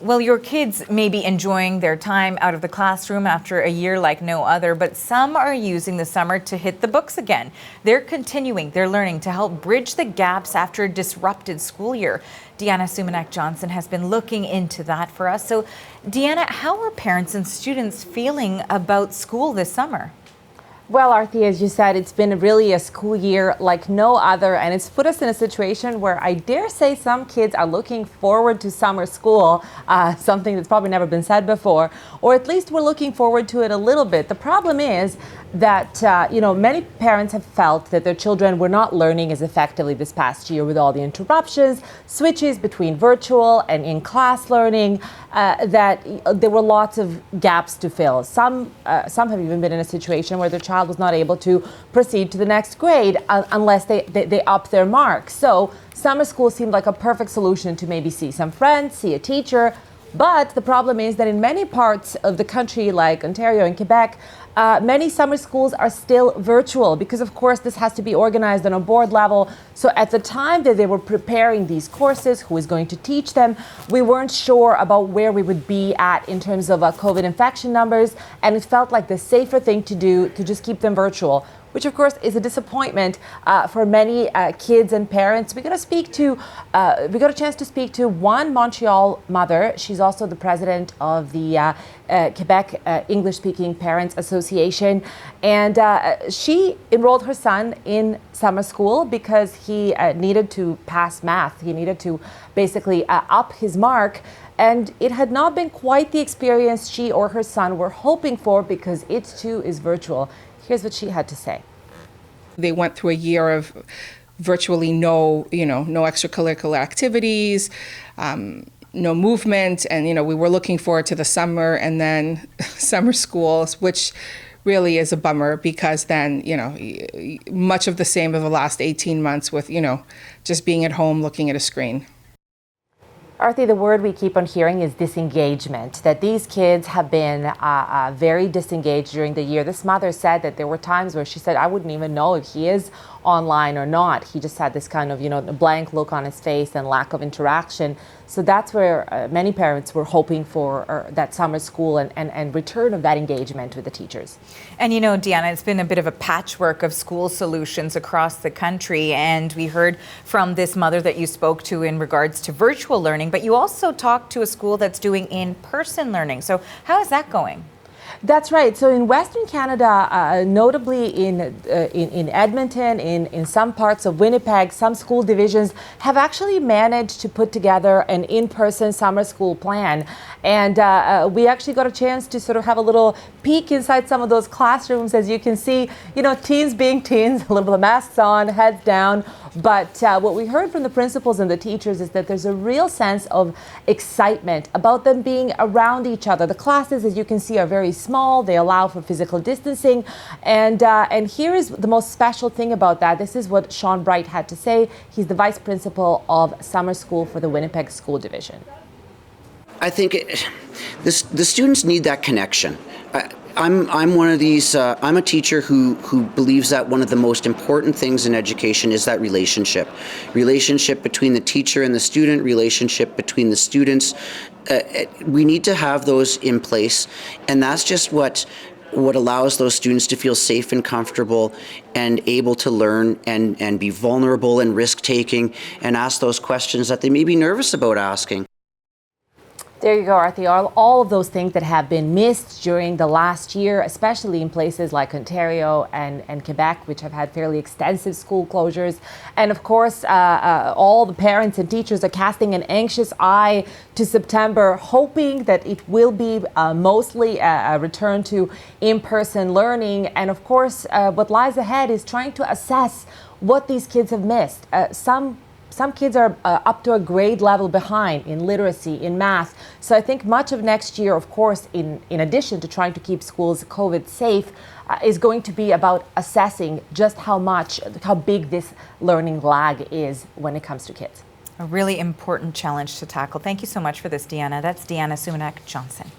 Well, your kids may be enjoying their time out of the classroom after a year like no other, but some are using the summer to hit the books again. They're continuing their learning to help bridge the gaps after a disrupted school year. Deanna Sumanek-Johnson has been looking into that for us. So, Deanna, how are parents and students feeling about school this summer? Well, Arthi, as you said, it's been really a school year like no other, and it's put us in a situation where I dare say some kids are looking forward to summer school, something that's probably never been said before, or at least we're looking forward to it a little bit. The problem is that, many parents have felt that their children were not learning as effectively this past year with all the interruptions, switches between virtual and in-class learning, that there were lots of gaps to fill. Some have even been in a situation where their child was not able to proceed to the next grade unless they up their marks. So summer school seemed like a perfect solution to maybe see some friends, see a teacher. But the problem is that in many parts of the country, like Ontario and Quebec, many summer schools are still virtual because, of course, this has to be organized on a board level. So at the time that they were preparing these courses, who is going to teach them, we weren't sure about where we would be at in terms of COVID infection numbers. And it felt like the safer thing to do to just keep them virtual, which of course is a disappointment for many kids and parents. We got a chance to speak to one Montreal mother. She's also the president of the Quebec English-speaking Parents Association, and she enrolled her son in summer school because he needed to pass math. He needed to basically up his mark. And it had not been quite the experience she or her son were hoping for because it too is virtual. Here's what she had to say. They went through a year of virtually no extracurricular activities, no movement, and we were looking forward to the summer and then summer schools, which really is a bummer because then much of the same of the last 18 months with just being at home looking at a screen. Arthi, the word we keep on hearing is disengagement, that these kids have been very disengaged during the year. This mother said that there were times where she said, I wouldn't even know if he is online or not. He just had this kind of, blank look on his face and lack of interaction. So that's where many parents were hoping for that summer school and return of that engagement with the teachers. And Deanna, it's been a bit of a patchwork of school solutions across the country. And we heard from this mother that you spoke to in regards to virtual learning, but you also talked to a school that's doing in-person learning. So how is that going? That's right. So in Western Canada, notably in Edmonton, in some parts of Winnipeg, some school divisions have actually managed to put together an in-person summer school plan. And we actually got a chance to sort of have a little peek inside some of those classrooms. As you can see, teens being teens, a little bit of masks on, heads down. But what we heard from the principals and the teachers is that there's a real sense of excitement about them being around each other. The classes, as you can see, are very small. They allow for physical distancing. And here is the most special thing about that. This is what Sean Bright had to say. He's the vice principal of summer school for the Winnipeg School Division. I think the students need that connection. I'm one of these, I'm a teacher who believes that one of the most important things in education is that relationship between the teacher and the student, relationship between the students. We need to have those in place, and that's just what allows those students to feel safe and comfortable and able to learn and be vulnerable and risk-taking and ask those questions that they may be nervous about asking. There you go, Arthi. All of those things that have been missed during the last year, especially in places like Ontario and Quebec, which have had fairly extensive school closures. And of course, all the parents and teachers are casting an anxious eye to September, hoping that it will be mostly a return to in-person learning. And of course, what lies ahead is trying to assess what these kids have missed. Some kids are up to a grade level behind in literacy, in math. So I think much of next year, of course, in addition to trying to keep schools COVID safe, is going to be about assessing just how big this learning lag is when it comes to kids. A really important challenge to tackle. Thank you so much for this, Deanna. That's Deanna Sumanek-Johnson.